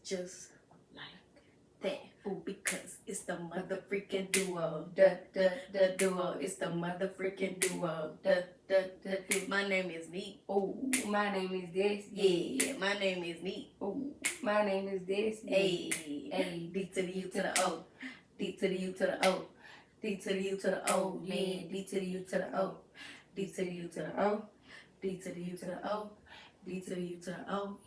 just like that. Ooh, because it's the mother freaking duo. The duo. It's the mother freaking duo. The duo. My name is Neat. Oh, my name is this. Yeah, my name is Neat. Oh, my name is this. Hey, D to the U to the O. D to the U to the O. D to the U to the O. Yeah, D to the U to the O. D to the U to the O. D to the U to the O. D to the U to the O.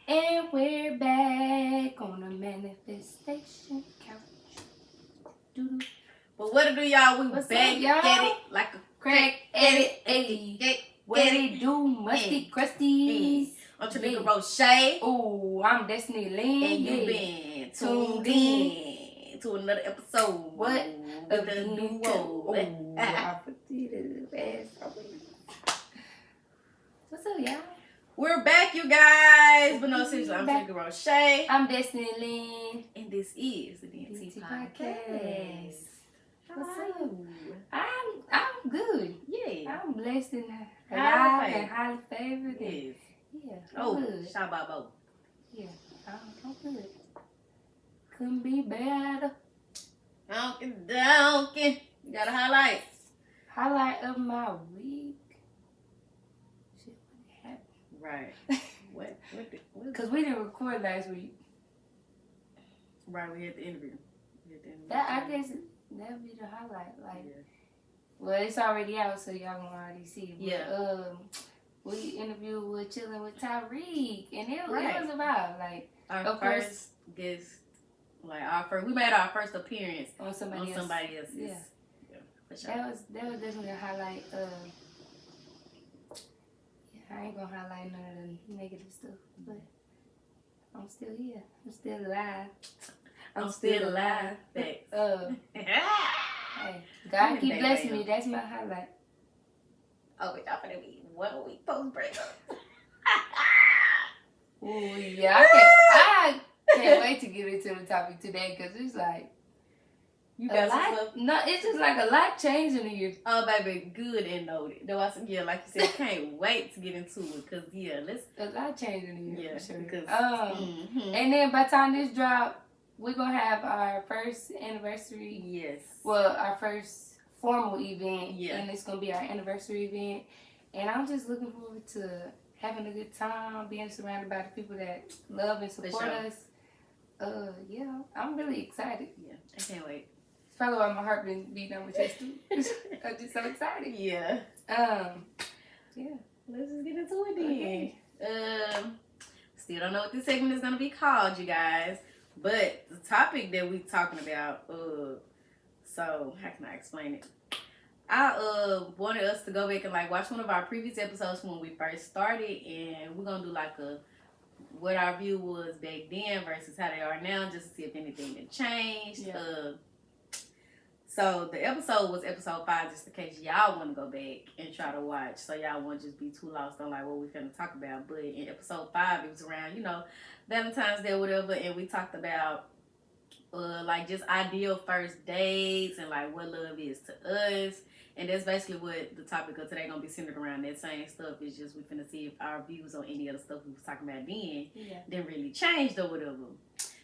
And we're back on the manifestation couch. Doo-doo. But what to do, y'all? We What's back up, y'all? at it like a Crack at it. What it do, musty crusties? I'm your nigga Roche. Oh, I'm Destiny Lynn. And you been tuned in to another episode. What? Of the duo. I put it ass. What's up, y'all? We're back, you guys. But no, seriously, I'm your nigga Roche. I'm Destiny Lynn. And this is the DNT Podcast. What's up? I'm good. Yeah. I'm blessed and Highly alive and highly favored. Yes. Yeah. Oh, good. Shababo. Yeah. I'm good. Couldn't be better. Donkin. You got a highlight. Highlight of my week. Shit, what happened? Right. What? Because we didn't record last week. Right, we had the interview. That I guess that'd be the highlight. Like, yeah. well, it's already out, so y'all gonna already see it. But, Yeah. We interviewed with Chilling with Tyreek, and it was a vibe. Like, Our of first course, guest, like we made our first appearance on somebody else's. Yeah. For sure. That was definitely a highlight. I ain't gonna highlight none of the negative stuff, but I'm still here. I'm still alive. I'm still alive. Thanks. Hey, God keep blessing me. That's my highlight. Oh, y'all gonna be 1 week post breakup. Oh yeah, I can't wait to get into the topic today because it's like You a got some lot. stuff? No, it's just like a lot changing here. Oh, baby, good and noted. Though I said, yeah, like you said, can't wait to get into it because let's. A lot changing here. Yeah, for sure. because. And then by the time this drop, we're gonna have our first anniversary. Yes. Well, our first formal event. Yeah. And it's gonna be our anniversary event. And I'm just looking forward to having a good time, being surrounded by the people that love and support us. Yeah, I'm really excited. Yeah, I can't wait. It's probably why my heart been beating on my chest too. I'm just so excited. Yeah. Yeah. Let's just get into it then. Okay. Still don't know what this segment is gonna be called, you guys. But the topic that we talking about, so how can I explain it? I wanted us to go back and like watch one of our previous episodes when we first started, and we're gonna do like what our view was back then versus how they are now, just to see if anything had changed. Yeah. So the episode was episode 5, just in case y'all want to go back and try to watch, so y'all won't just be too lost on like what we're gonna talk about. But in episode 5, it was around Valentine's Day or whatever, and we talked about like just ideal first dates and like what love is to us. And that's basically what the topic of today gonna be centered around. That same stuff. Is just we finna see if our views on any of the stuff we was talking about then didn't really changed or whatever.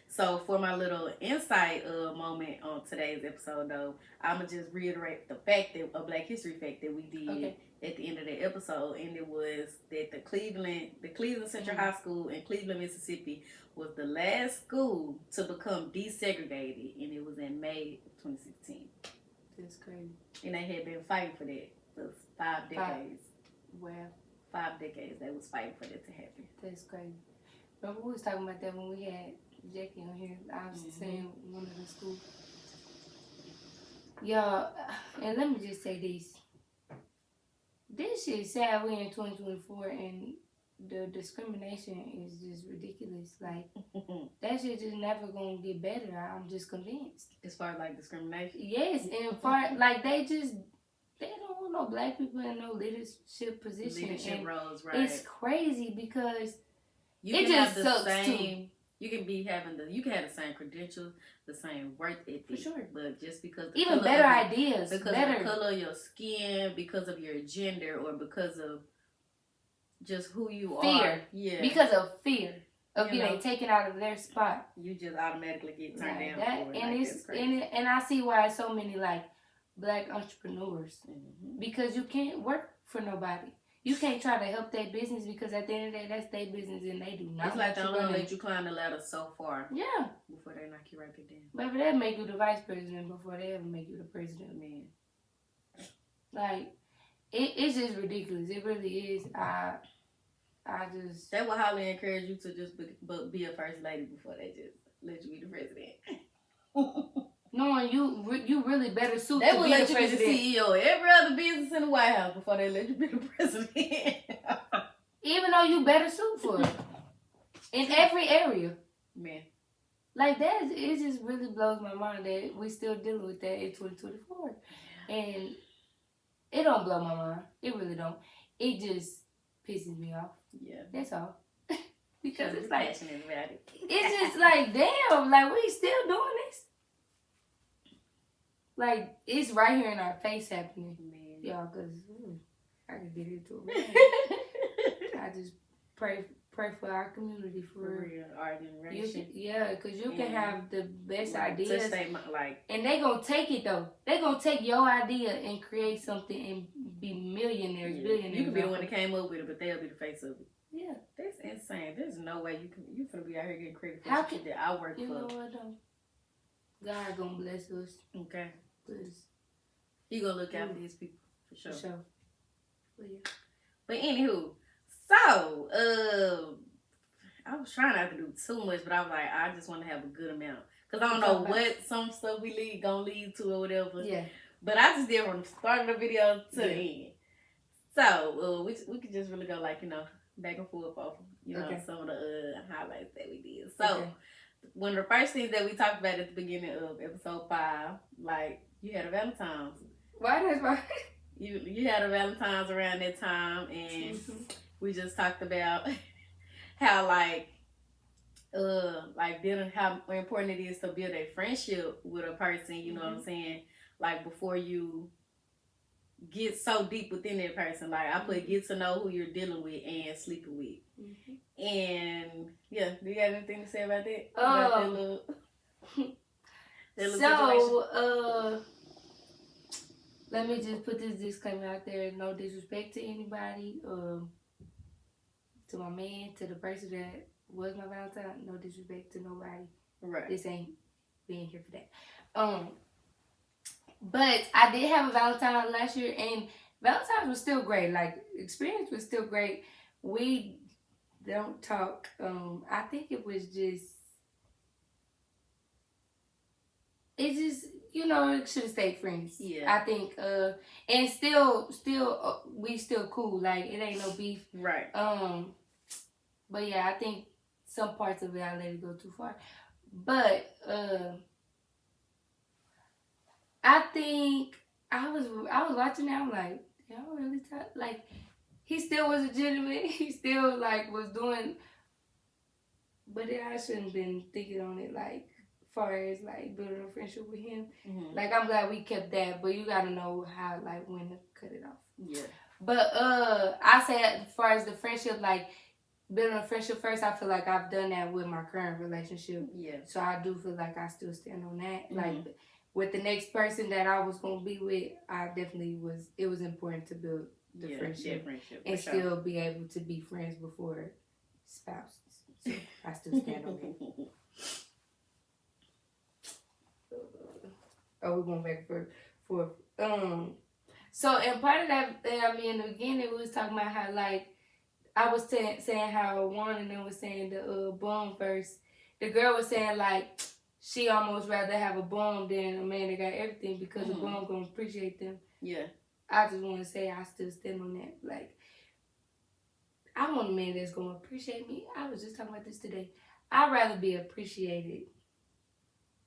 So for my little insight moment on today's episode though, I'ma just reiterate the fact that a Black History fact that we did at the end of the episode, and it was that the Cleveland Central High School in Cleveland, Mississippi was the last school to become desegregated, and it was in May of 2016. That's crazy. And they had been fighting for that for 5 decades. Wow. 5 decades they was fighting for that to happen. That's crazy. Remember we was talking about that when we had Jackie on here. I was saying one of the schools. Y'all, and let me just say this. This shit sad we in 2024 and the discrimination is just ridiculous. Like, that shit just never gonna get better. I'm just convinced. As far as like discrimination? Yes, and like they don't want no Black people in no leadership position. Leadership roles, right. It's crazy because it just have sucks the same too. You can have the same credentials, the same work ethic. For sure. But just because even better ideas. Because of the color of your skin, because of your gender, or because of just who you are. Fear. Yeah. Because of fear of getting taken out of their spot. You just automatically get turned down for it. And like, it's and I see why so many like black entrepreneurs. Mm-hmm. Because you can't work for nobody. You can't try to help their business because at the end of the day, that's their business and they do not. It's like they don't let you climb the ladder so far. Yeah. Before they knock you right there down. Baby, they'll make you the vice president before they ever make you the president. Man. Like, it's just ridiculous. It really is. I just... They will highly encourage you to just be a first lady before they just let you be the president. Knowing you really better suit they to will be let the you president. be the CEO of every other business in the White House before they let you be the president. Even though you better suit for it. In every area. Man. Like that, it just really blows my mind that we still dealing with that in 2024. And it don't blow my mind. It really don't. It just pisses me off. Yeah. That's all. Because it's like, it. It's just like, damn, like we still doing this? Like, it's right here in our face happening. Man. Y'all, because I can get into it. I just pray for our community for real, our generation. Because you can have the best ideas. Like, and they going to take it, though. They going to take your idea and create something and be millionaires, billionaires. You could be the one that came up with it, but they'll be the face of it. Yeah. That's insane. There's no way you finna be out here getting credit for shit that I work for. You know what, though? God gonna bless us. Okay. Cause He gonna look after these people for sure. For sure. But yeah. But anywho, so I was trying not to do too much, but I was like, I just want to have a good amount because I don't know what some stuff we gonna lead to or whatever. Yeah. But I just did from the start of the video to the end. So we could just really go like back and forth off some of the highlights that we did. So. One of the first things that we talked about at the beginning of episode 5, like, you had a Valentine's. Why? That's right. You had a Valentine's around that time, and we just talked about how, building, how important it is to build a friendship with a person, you know what I'm saying? Like, before you get so deep within that person. Like, I put get to know who you're dealing with and sleeping with. And yeah, do you have anything to say about that? About that little situation? Let me just put this disclaimer out there. No disrespect to anybody. To my man, to the person that was my Valentine. No disrespect to nobody. Right. This ain't being here for that. But I did have a Valentine last year, and Valentine's was still great. Like, experience was still great. We don't talk. I think it was just, it should have stayed friends. Yeah. I think, and still, we still cool. Like, it ain't no beef. Right. But yeah, I think some parts of it I let it go too far. But, I think I was watching that. I'm like, y'all really talk? Like, he still was legitimate. He still was doing. But I shouldn't have been thinking on it far as building a friendship with him. Mm-hmm. I'm glad we kept that. But you gotta know how when to cut it off. Yeah. But I say as far as the friendship, building a friendship first, I feel like I've done that with my current relationship. Yeah. So I do feel like I still stand on that. Mm-hmm. With the next person that I was going to be with, I definitely it was important to build the friendship and still be able to be friends before spouses. So I still stand on that. We're going back for so, and part of that, in the beginning, we was talking about how, I was saying how one of them was saying the bum verse. The girl was saying, she almost rather have a bum than a man that got everything because a bum gonna appreciate them. Yeah. I just want to say I still stand on that. I want a man that's gonna appreciate me. I was just talking about this today. I'd rather be appreciated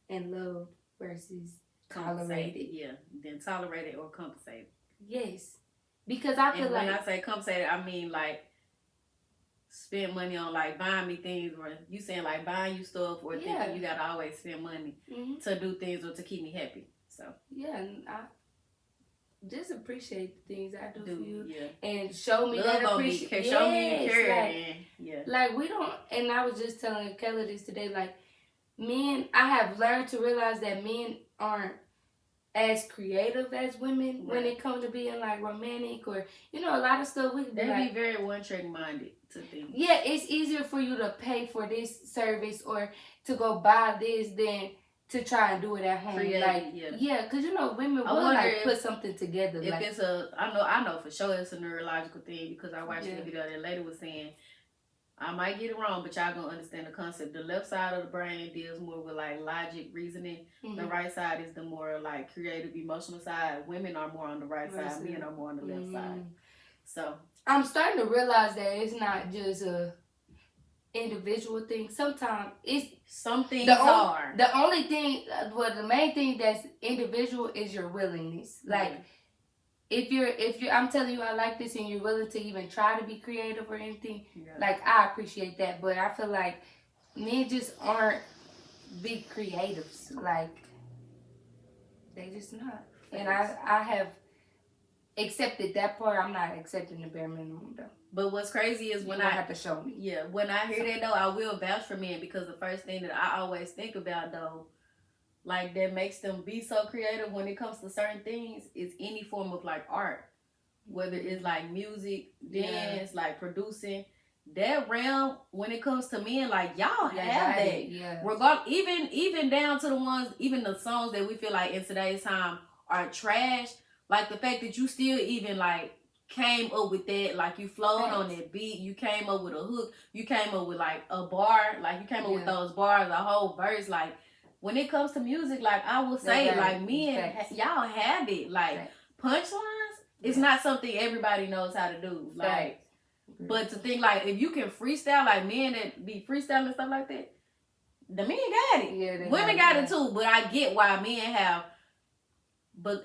and loved versus tolerated. Yeah, than tolerated or compensated. Yes, because I feel when I say compensated, I mean spend money on buying me things, or you saying buying you stuff, or thinking you gotta always spend money to do things or to keep me happy. So yeah, and just appreciate the things I do for you. Yeah. And show me Love that on me. appreciation. Show me you care. Like, yeah. Like, we don't, and I was just telling Kayla this today, like, men, I have learned to realize that men aren't as creative as women when it comes to being, like, romantic or, you know, a lot of stuff we can They like, be very one-trick minded to things. Yeah, it's easier for you to pay for this service or to go buy this than to try and do it at home. Because, you know, women will, like, put something together. If like, it's I know for sure it's a neurological thing because I watched the video that lady was saying, I might get it wrong, but y'all gonna understand the concept. The left side of the brain deals more with like logic, reasoning. Mm-hmm. The right side is the more like creative, emotional side. Women are more on the right side. Men are more on the left side. So I'm starting to realize that it's not just a individual thing. Sometimes it's something are. The only thing, the main thing that's individual is your willingness. Like. Mm-hmm. If you're, I'm telling you I like this and you're willing to even try to be creative or anything, like, I appreciate that. But I feel like men just aren't big creatives. Like, they just not. And I have accepted that part. I'm not accepting the bare minimum, though. But what's crazy is when I have to show me. Yeah, when I hear that, though, I will vouch for men because the first thing that I always think about, though, like, that makes them be so creative when it comes to certain things is any form of, like, art. Whether it's, like, music, dance, like, producing. That realm, when it comes to men, like, y'all have that. Yeah. Even down to the ones, even the songs that we feel like in today's time are trash. Like, the fact that you still even, like, came up with that. Like, you flowed on that beat. You came up with a hook. You came up with, like, a bar. Like, you came up with those bars, a whole verse, like. When it comes to music, like, I will say, like, men, y'all have it. Like, punchlines, it's not something everybody knows how to do. Like, but to think, like, if you can freestyle, like, men that be freestyling and stuff like that, the men got it. Yeah, women got it too, but I get why men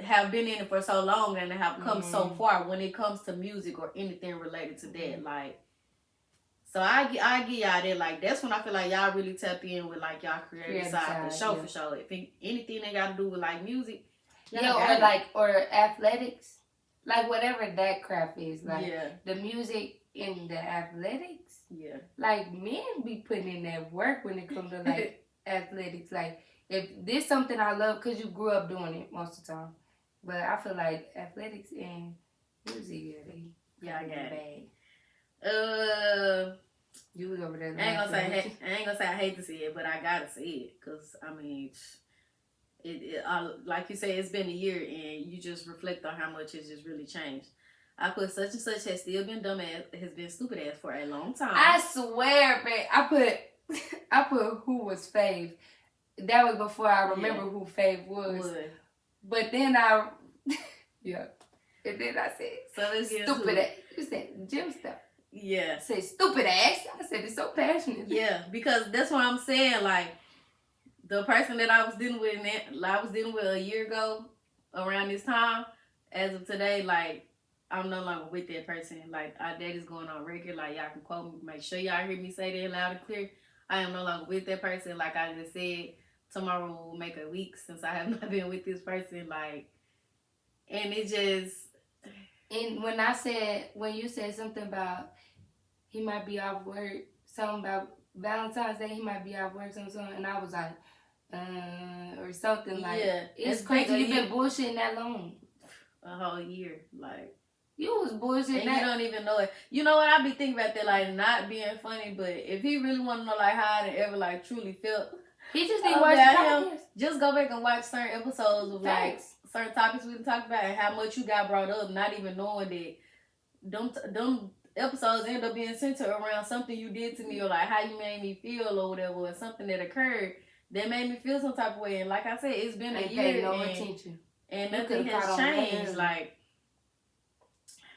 have been in it for so long and have come so far when it comes to music or anything related to that. Like, so I give y'all that, like, that's when I feel like y'all really tap in with, like, y'all creative side for sure. If anything they got to do with, like, music. Or athletics. Like, whatever that craft is. Like, the music and the athletics. Yeah. Like, men be putting in that work when it comes to, like, athletics. Like, if this something I love because you grew up doing it most of the time. But I feel like athletics and music, I got it. You was over there. I ain't gonna say I hate to see it, but I gotta see it because I mean, it like you say, it's been a year, and you just reflect on how much it's just really changed. I put such and such has still been has been stupid ass for a long time. I swear, man. I put who was fave. That was before I remember who fave was. But then and then I said, so let's stupid ass. You said gym stuff. Yeah. Say stupid ass. I said it so passionate. Yeah, because that's what I'm saying. Like, the person that I was dealing with a year ago around this time, as of today, like, I'm no longer with that person. Like, that is going on record. Like, y'all can quote me. Make sure y'all hear me say that loud and clear. I am no longer with that person. Like I just said, tomorrow will make a week since I have not been with this person. Like, and it just. And when you said something about he might be off work, something about Valentine's Day, he might be off work, something, and I was like, or something like, it's crazy. You've been bullshitting that long. A whole year, like. You was bullshitting and you don't even know it. You know what? I be thinking about that, like, not being funny, but if he really want to know, like, how I ever, like, truly felt. He just need to watch the podcast. Just go back and watch certain episodes of, like, certain topics we talked about and how much you got brought up, not even knowing that them episodes end up being centered around something you did to me or, like, how you made me feel or whatever, or something that occurred that made me feel some type of way. And like I said, it's been a year and nothing has changed. Like,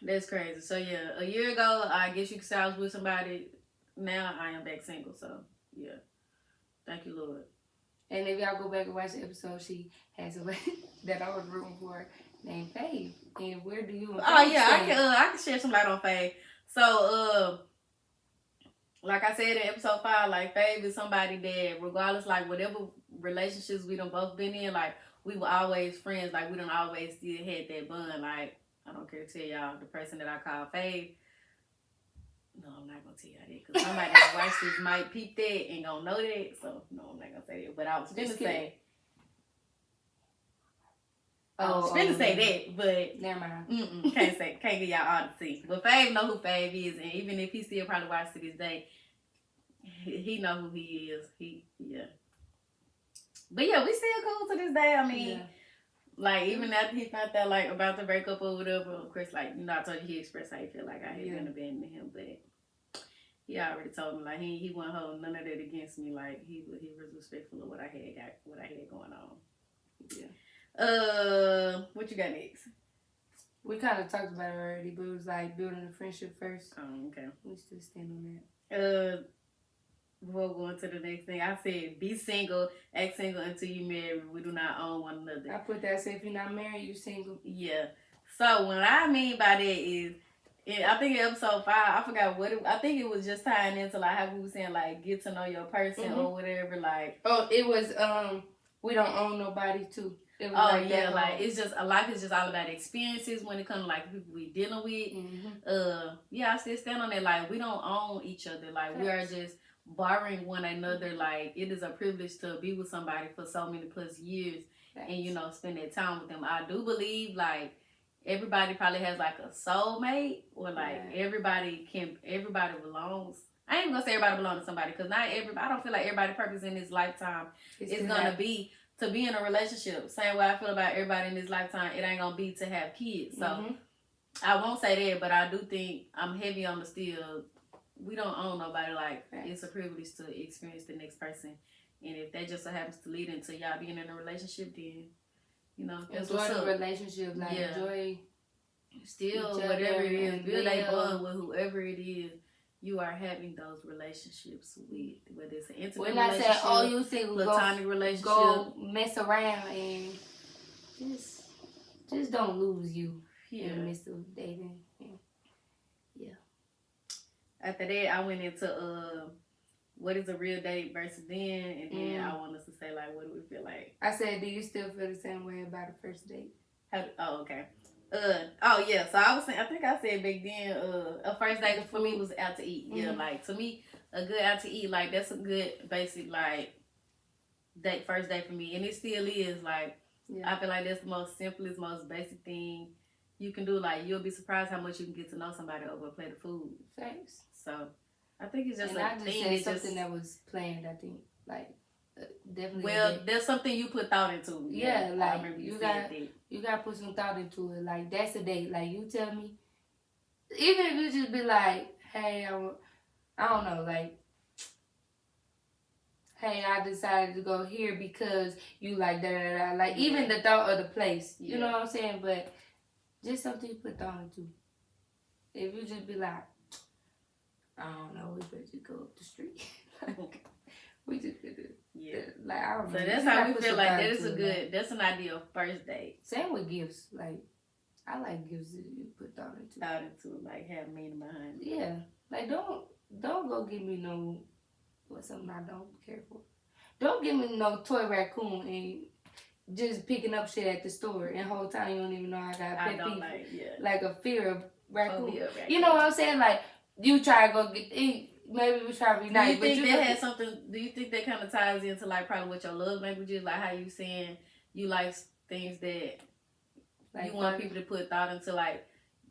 that's crazy. So, yeah, a year ago, I guess you could say I was with somebody. Now I am back single. So, yeah. Thank you, Lord. And if y'all go back and watch the episode, she has a lady that I was rooting for named Faye. And where do you? I can share some light on Faye. So, like I said in episode 5, like, Faye is somebody that regardless, like, whatever relationships we done both been in, like, we were always friends. Like, we don't always still had that bond. Like, I don't care to tell y'all, the person that I call Fave, no, I'm not going to tell y'all that. Because somebody that watched this might peep that and gonna know that. So, no, I'm not going to say that. But I was finna say... I was finna say that, but... Never mind. Can't get y'all all to see. But Fave know who Fave is. And even if he still probably watches to this day, he know who he is. But yeah, we still cool to this day. I mean, like, even after he found out, like, about the breakup or whatever, of course, like, you know, I told you he expressed how he felt like I had been abandoning him, but he already told me, like, he wasn't holding none of that against me. Like, he was respectful of what I had going on. Yeah. What you got next? We kind of talked about it already, but it was like building a friendship first. Oh, okay. We still stand on that. Before going to the next thing, I said, be single, act single until you marry. We do not own one another. I put that, say if you're not married, you single. Yeah. So what I mean by that is, I think in episode 5, I forgot I think it was just tying into like how we were saying like get to know your person or whatever. Like, oh, it was we don't own nobody too. It was like it's just life is just all about experiences when it comes to like the people we dealing with. I still stand on that. Like, we don't own each other. Like, we are just borrowing one another. Like, it is a privilege to be with somebody for so many plus years and, you know, spend that time with them. I do believe, like, everybody probably has, like, a soulmate or, like, everybody belongs. I ain't gonna say everybody belongs to somebody because I don't feel like everybody's purpose in this lifetime is gonna be to be in a relationship. Same way I feel about everybody in this lifetime, it ain't gonna be to have kids. So, I won't say that, but I do think I'm heavy on the still. We don't own nobody. Like, it's a privilege to experience the next person. And if that just so happens to lead into y'all being in a relationship, then, you know, that's enjoy what's the up. relationship. Like, enjoy still whatever it is. Build a bond with whoever it is you are having those relationships with. Whether it's an intimate relationship, saying, oh, you single, platonic relationship. Go mess around and just don't lose you in the midst of dating. After that, I went into what is a real date versus then, and then I want us to say, like, what do we feel like? I said, do you still feel the same way about a first date? Okay. So I was saying, I think I said back then, a first date for me was out to eat. Yeah, like, to me, a good out to eat, like, that's a good basic, like, first date for me. And it still is, like, I feel like that's the most simplest, most basic thing you can do. Like, you'll be surprised how much you can get to know somebody over a plate of food. Thanks. So, I think it's just and a I just thing. said something that was planned, I think. Like, definitely. Well, there's something you put thought into. Yeah, like, you got to put some thought into it. Like, that's a date. Like, you tell me. Even if you just be like, hey, I don't know, like, hey, I decided to go here because you like da-da-da. Like, even the thought of the place. You know what I'm saying? But just something you put thought into. If you just be like, I don't know, we better just go up the street. We just could do like, I don't know. So that's how we feel like that is that's an ideal first date. Same with gifts. Like, I like gifts that you put thought into. Like, have meaning behind it. Yeah. Like, don't go give me something I don't care for. Don't give me no toy raccoon and just picking up shit at the store and the whole time you don't even know I got a pet peeve. Like a fear of raccoon. You know what I'm saying? Like, you try to go maybe we try to be nice. Do you think that kind of ties into like probably what your love language is? Like, how you saying you like things that like you want people to put thought into, like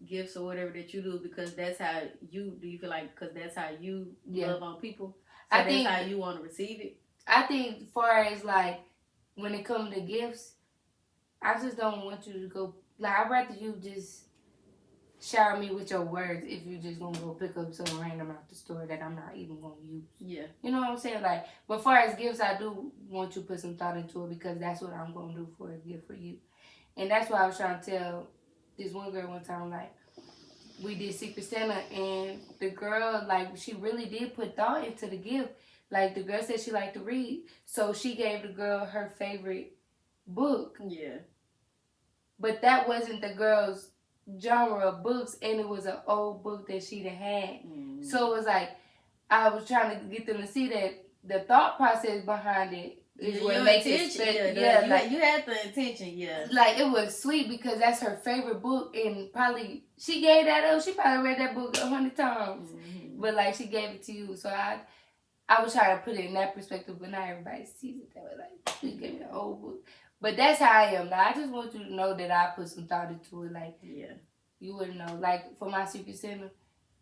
gifts or whatever that you do, because that's how you feel like, because that's how you love on people. So I think that's how you want to receive it. I think as far as like when it comes to gifts, I just don't want you to go like, I'd rather you just shower me with your words if you just gonna go pick up something random out the store that I'm not even gonna use. Yeah. You know what I'm saying? Like, but as far as gifts, I do want you to put some thought into it, because that's what I'm gonna do for a gift for you. And that's why I was trying to tell this one girl one time, like, we did Secret Santa, and the girl, like, she really did put thought into the gift. Like, the girl said she liked to read, so she gave the girl her favorite book. Yeah. But that wasn't the girl's genre of books, and it was an old book that she'd had. So it was like, I was trying to get them to see that the thought process behind it is Yeah, what your makes it intention, special. like you had the intention, yeah. Like it was sweet because that's her favorite book, and probably she gave that up. She probably read that book 100 times, but like she gave it to you. So I was trying to put it in that perspective, but not everybody sees it that way. Like she gave me an old book, but that's how I am. Like I just want you to know that I put some thought into it. Like you wouldn't know. Like for my Secret Santa,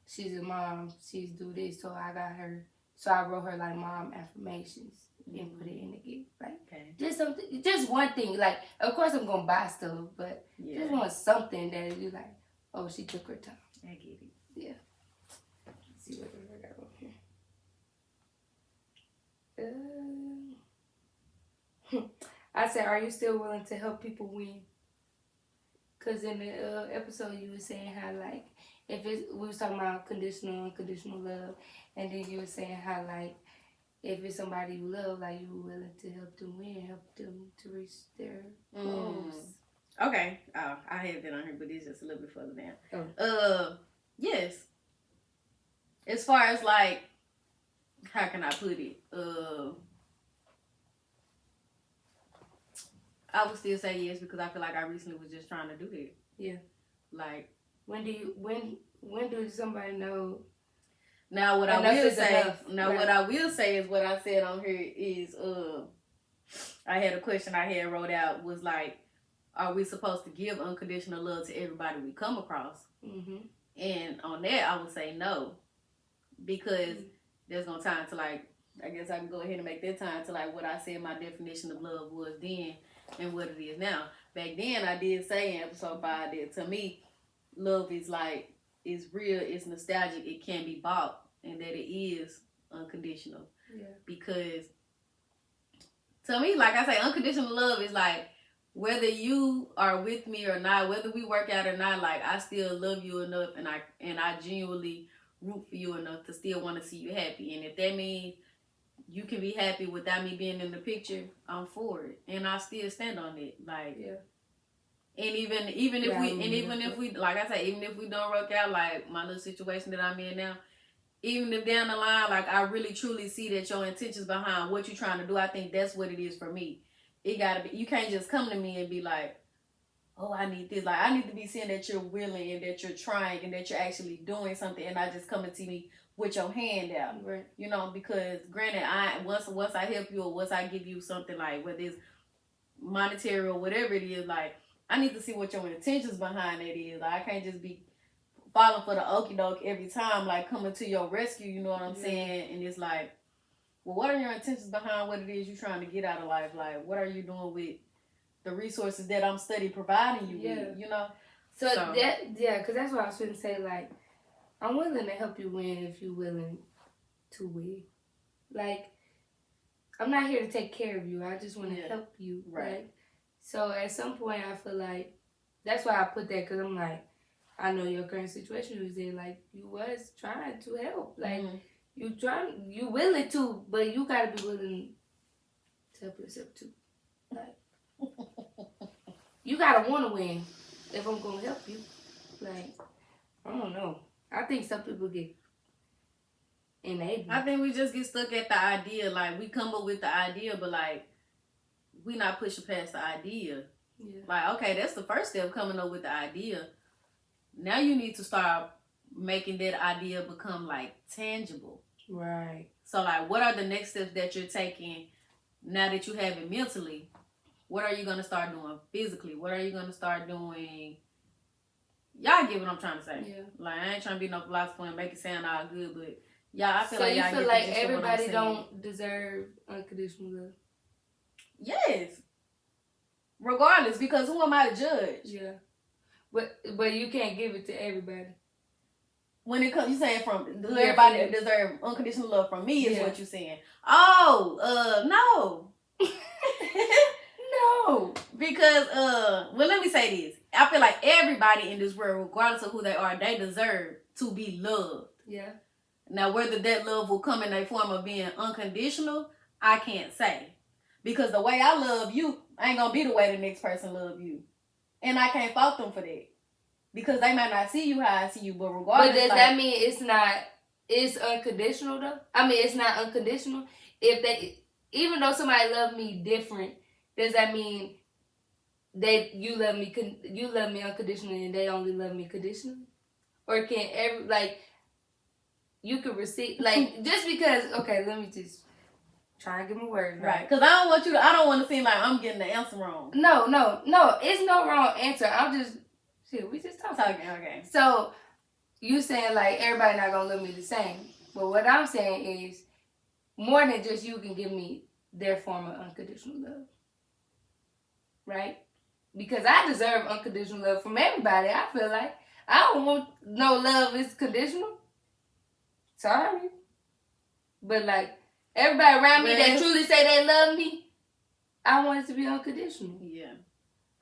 she's a mom. She's do this, so I got her. So I wrote her like mom affirmations and put it in the gift. Like just something, just one thing. Like of course I'm gonna buy stuff, but just want something that you like. Oh, she took her time. I get it. Yeah. Let's see what I got on here. I said, are you still willing to help people win? Because in the episode you were saying how like we was talking about conditional, unconditional love, and then you were saying how like if it's somebody you love, like you were willing to help them win, help them to reach their goals. Okay. Oh, I have it on here, but it's just a little bit further down. Oh. Yes. As far as like, how can I put it? I would still say yes because I feel like I recently was just trying to do that. Yeah. Like when do somebody know? Now what I will say, what I will say is what I said on here is I had a question I had wrote out was like, are we supposed to give unconditional love to everybody we come across? Mm-hmm. And on that I would say no, because there's no time to like. I guess I can go ahead and make that time to like what I said my definition of love was then and what it is now. Back then I did say in episode 5 that to me love is like, it's real, it's nostalgic, it can be bought, and that it is unconditional. Yeah. Because to me, like I say, unconditional love is like whether you are with me or not, whether we work out or not, like I still love you enough and I genuinely root for you enough to still want to see you happy. And if that means you can be happy without me being in the picture, I'm for it. And I still stand on it. Like, and even if we, like I say, even if we don't work out, like my little situation that I'm in now, even if down the line, like I really truly see that your intentions behind what you're trying to do, I think that's what it is for me. It gotta be, you can't just come to me and be like, oh, I need this. Like I need to be seeing that you're willing and that you're trying and that you're actually doing something, and not just coming to me with your hand out, right? You know, because granted, once I help you or once I give you something, like whether it's monetary or whatever it is, like I need to see what your intentions behind that is. Like I can't just be falling for the okie doke every time, like coming to your rescue. You know what I'm saying? And it's like, well, what are your intentions behind what it is you're trying to get out of life? Like, what are you doing with the resources that I'm providing you with? You know. So that because that's what I was going to say. Like, I'm willing to help you win if you're willing to win. Like, I'm not here to take care of you. I just want to help you. Right. So at some point, I feel like that's why I put that, because I'm like, I know your current situation was in. Like, you was trying to help. Like, you willing to, but you got to be willing to help yourself too. Like, you got to want to win if I'm going to help you. Like, I don't know. I think some people get enabled. I think we just get stuck at the idea. Like, we come up with the idea, but, like, we not pushing past the idea. Yeah. Like, okay, that's the first step, coming up with the idea. Now you need to start making that idea become, like, tangible. Right. So, like, what are the next steps that you're taking now that you have it mentally? What are you going to start doing physically? What are you going to start doing? Y'all get what I'm trying to say. Yeah. Like, I ain't trying to be no philosopher and make it sound all good, but y'all, I feel so like y'all you feel get like the gist of what I'm everybody saying. don't deserve unconditional love? Yes. Regardless, because who am I to judge? Yeah. But you can't give it to everybody. When it comes, you saying from everybody that deserve unconditional love from me is what you're saying. Oh, no. No. Because, well, let me say this. I feel like everybody in this world, regardless of who they are, they deserve to be loved. Yeah. Now, whether that love will come in a form of being unconditional, I can't say. Because the way I love you ain't going to be the way the next person love you. And I can't fault them for that. Because they might not see you how I see you, but regardless. But does that mean it's unconditional though? I mean, it's not unconditional if they, even though somebody love me different, does that mean that you love me unconditionally and they only love me conditionally? Or can you could receive, like, just because, okay, let me just try and get my words right. Because I don't want to seem like I'm getting the answer wrong. No, it's no wrong answer. I'm just, we just talking. Okay. So, you saying, like, everybody not going to love me the same. But what I'm saying is, more than just you can give me their form of unconditional love. Right? Because I deserve unconditional love from everybody, I feel like. I don't want no love is conditional. Sorry. But, like, everybody around me that truly say they love me, I want it to be unconditional. Yeah.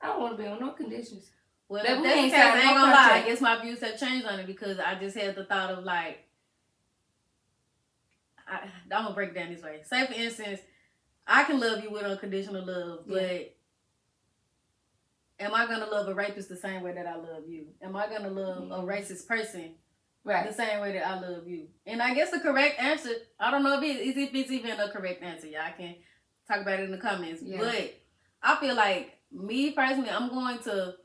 I don't want to be on no conditions. Well, if that's the case, I ain't gonna lie. I guess my views have changed on it because I just had the thought of, like, I'm gonna break it down this way. Say, for instance, I can love you with unconditional love, but am I gonna love a rapist the same way that I love you? Am I gonna love a racist person the same way that I love you? And I guess the correct answer, I don't know if it's even a correct answer. Y'all can talk about it in the comments. Yeah. But I feel like, me personally, I'm going to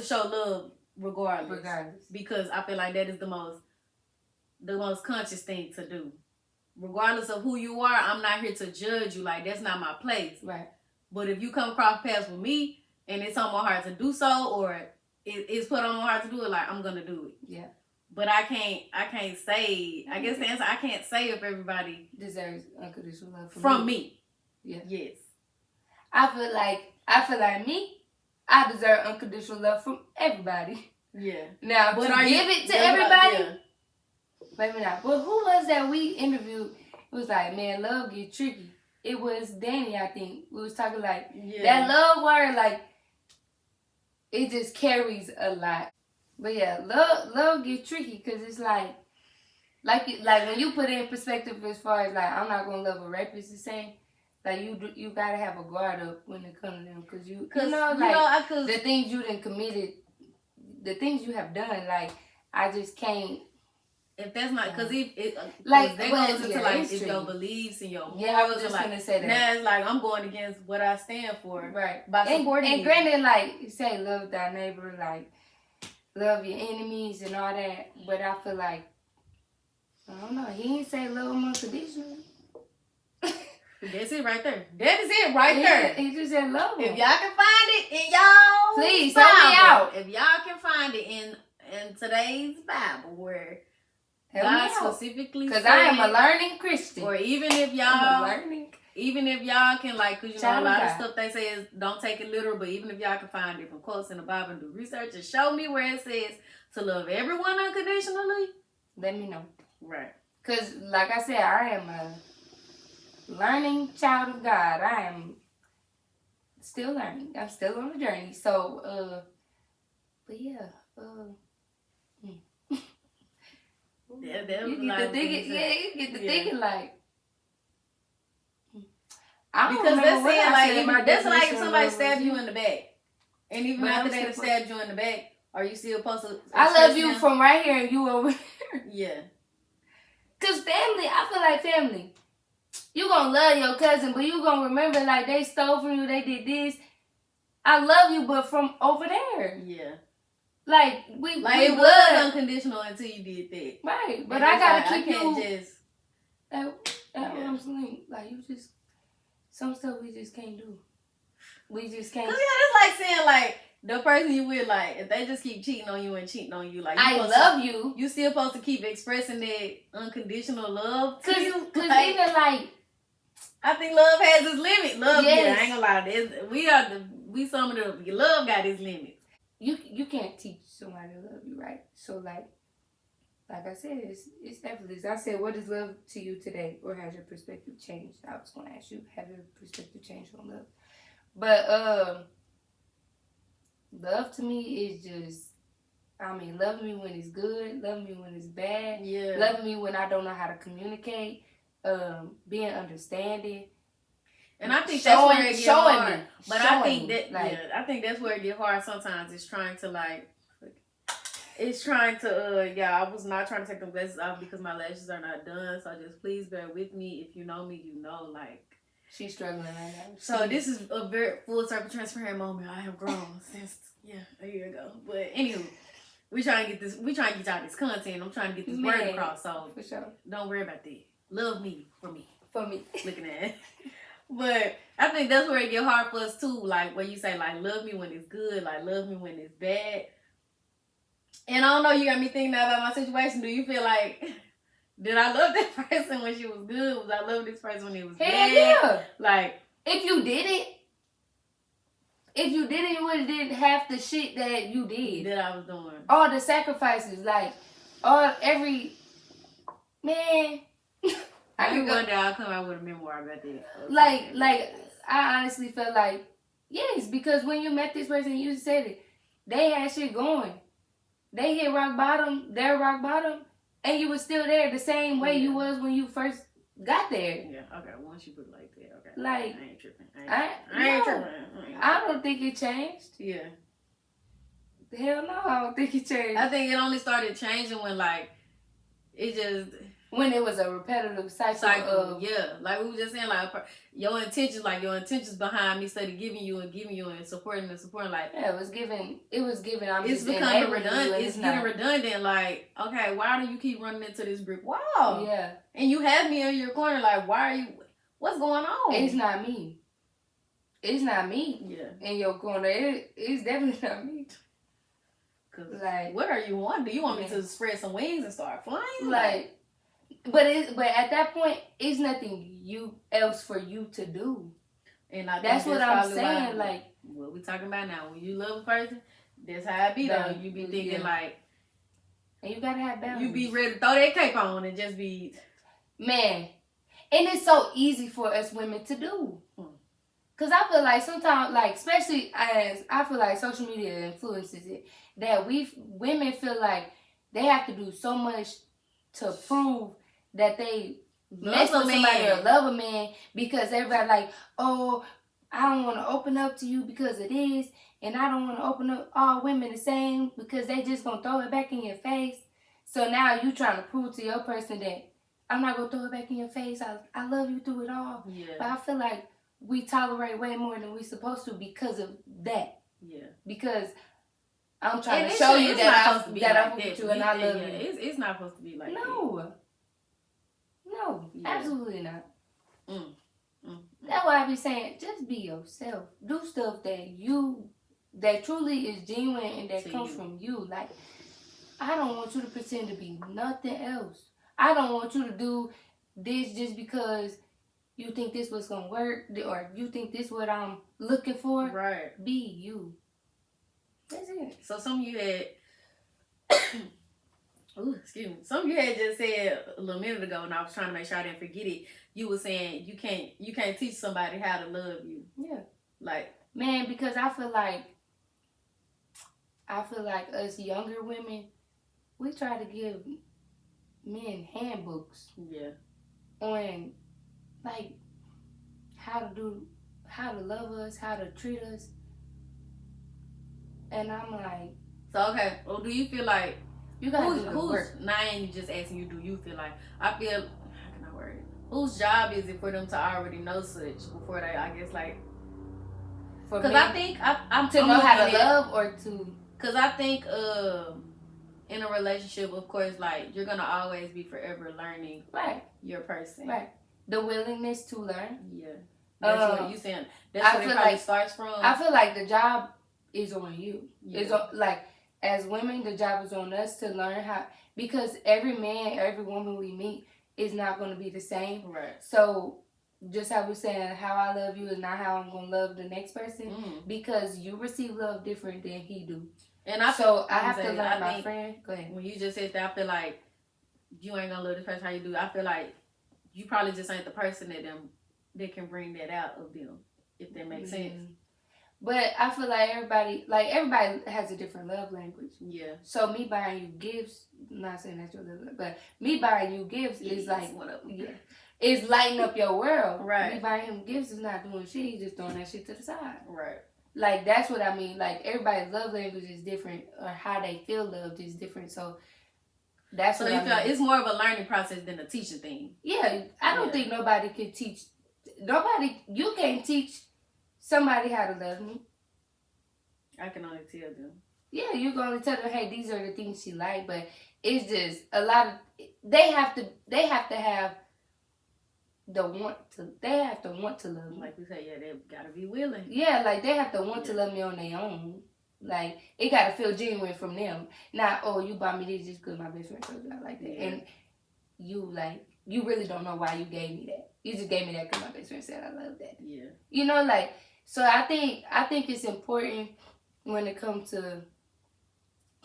show love regardless. Because I feel like that is the most conscious thing to do. Regardless of who you are, I'm not here to judge you. Like, that's not my place. Right. But if you come across paths with me and it's on my heart to do so, or it's put on my heart to do it, like, I'm gonna do it. Yeah. But I can't say, I guess the answer, I can't say if everybody deserves unconditional love from me. Yeah. Yes. I feel like me, I deserve unconditional love from everybody. Yeah. Now, but to give it to everybody, maybe not. But who was that we interviewed? It was like, man, love get tricky. It was Danny, I think. We was talking like, that love word, like, it just carries a lot. But yeah, love get tricky because it's like when you put it in perspective as far as, like, I'm not going to love a rapist the same. Like, you got to have a guard up when it comes to them. Because the things you done committed, the things you have done, like, I just can't. If that's not, because that goes into, like, if your beliefs and your morals. Yeah, I was just going to say that. Now it's like, I'm going against what I stand for. Right. By supporting and granted, like, you say love thy neighbor, like, love your enemies and all that. But I feel like, I don't know, he ain't say love them unconditionally. That's it right there. That is it right there. He just said love them. If y'all can find it in y'all please Bible, help me out. If y'all can find it in today's Bible where God specifically, because I am a learning Christian. Or even if y'all can, like, because a lot of stuff they say is don't take it literal, but even if y'all can find different quotes in the Bible and do research and show me where it says to love everyone unconditionally, let me know. Right. Because, like I said, I am a learning child of God. I am still learning. I'm still on the journey. So, but yeah, you get to thinking, like, I don't because that's saying, like, even, that's like if somebody stabbed you in the back, and even after they stabbed you in the back, are you still supposed to? I love you from right here and you over there. Yeah. Cause family, I feel like family. You gonna love your cousin, but you gonna remember, like, they stole from you, they did this. I love you, but from over there. Yeah. Like, it was unconditional until you did that. Right. But I gotta keep you at arm's length. Like, you just, some stuff we just can't do. We just can't. Cause it's like saying, like, the person you with, like, if they just keep cheating on you and cheating on you, like, I love you. You still supposed to keep expressing that unconditional love to you. Cause like, even like, I think love has its limit. Love, yes. I ain't gonna lie. We some of the love got its limits. You can't teach somebody to love you, right? So like I said, it's effortless. I said, what is love to you today, or has your perspective changed? I was gonna ask you, have your perspective changed on love? But love to me is just, I mean, love me when it's good, love me when it's bad, love me when I don't know how to communicate, being understanding. And I think that's where it gets hard. But I think that, I think that's where it gets hard sometimes, is trying to, like, It's trying to, I was not trying to take them glasses off because my lashes are not done. So just please bear with me. If you know me, you know, like. She's struggling right now. So this is a very full circle transparent moment. I have grown since, a year ago. But anywho, we trying to get y'all this content. I'm trying to get this word across. So for sure. Don't worry about that. Love me for me. For me. Looking at it. But I think that's where it get hard for us too. Like where you say like love me when it's good, like love me when it's bad. And I don't know, you got me thinking now about my situation. Do you feel like, did I love that person when she was good? Was I love this person when it was bad? Yeah. Like, if you did it, you would have did half the shit that you did. That I was doing. All the sacrifices, like, man. I could one day I'll come out with a memoir about that. Like, I honestly felt like, yes, because when you met this person, you said it, they had shit going. They hit rock bottom, their rock bottom, and you were still there the same way you was when you first got there. Yeah, okay, once you put it like that, okay. Like, I ain't tripping. I ain't tripping. I don't think it changed. Yeah. Hell no, I don't think it changed. I think it only started changing when, like, it just... When it was a repetitive cycle of... Yeah, like we were just saying, like, your intentions behind me started giving you and supporting, like... Yeah, it was given, it's becoming redundant. It's getting redundant, like, okay, why do you keep running into this brick wall? Yeah. And you have me in your corner, like, why are you... What's going on? It's not me. It's not me. Yeah. In your corner. It's definitely not me. Cause like, what are you want? Do you want me to spread some wings and start flying? But at that point, it's nothing else for you to do. And I that's what I'm saying. Like what we talking about now. When you love a person, that's how it be though. You be thinking like, and you gotta have boundaries. You be ready to throw that cape on and just be, man. And it's so easy for us women to do. Cause I feel like sometimes, like especially as I feel like social media influences it, that women feel like they have to do so much to prove that they mess with somebody or love a man, because everybody like, oh, I don't want to open up to you because of this, and I don't want to open up all women the same because they just gonna throw it back in your face. So now you trying to prove to your person that I'm not gonna throw it back in your face. I love you through it all. Yeah. But I feel like we tolerate way more than we supposed to because of that. Yeah. Because I'm trying to show you that I'm with you and I love you. It's not supposed to be like that. No, absolutely not. That's why I be saying, just be yourself. Do stuff that truly is genuine and that comes from you. Like, I don't want you to pretend to be nothing else. I don't want you to do this just because you think this was gonna work, or you think this what I'm looking for. Right. Be you. That's it. So some of you had, some of you had just said a little minute ago, and I was trying to make sure I didn't forget it. You were saying you can't teach somebody how to love you. Yeah. Like, man, because I feel like us younger women, we try to give men handbooks. Yeah. On like how to love us, how to treat us. And I'm like, so okay, well, do you feel like you gotta do the work? Now I ain't just asking you, do you feel like, I feel, how can I word it? Whose job is it for them to already know such before they, I guess, like, because I think I'm to know how to love or to, because I think in a relationship, of course, like, you're gonna always be forever learning your person. Right. The willingness to learn. Yeah. That's what you saying. That's where it probably starts from. I feel like the job is on you. Yeah. It's on, like, as women, the job is on us to learn how, because every man, every woman we meet is not going to be the same. Right. So just how we're saying how I love you is not how I'm going to love the next person, because you receive love different than he do. And I have to learn my friend. Go ahead. When you just said that, I feel like you ain't going to love this person how you do. I feel like you probably just ain't the person that can bring that out of them, if that makes sense. But I feel like everybody has a different love language. Yeah. So me buying you gifts, I'm not saying that's your love language, but me buying you gifts is like, it's lighting up your world. Right. Me buying him gifts is not doing shit, he's just throwing that shit to the side. Right. like, that's what I mean. Like, everybody's love language is different, or how they feel loved is different. So that's what I mean. It's more of a learning process than a teaching thing. Yeah, I don't think nobody can teach. You can't teach somebody how to love me. I can only tell them. Yeah, you can only tell them, hey, these are the things she like, but it's just a lot of, they have to have the want to, they have to want to love me. Like we say, yeah, they gotta be willing. Yeah, like, they have to want to love me on their own. Like, it gotta feel genuine from them. Not, oh, you bought me this just because my best friend told you I like that. Yeah. And you really don't know why you gave me that. You just gave me that because my best friend said I love that. Yeah. You know, like, so I think it's important when it comes to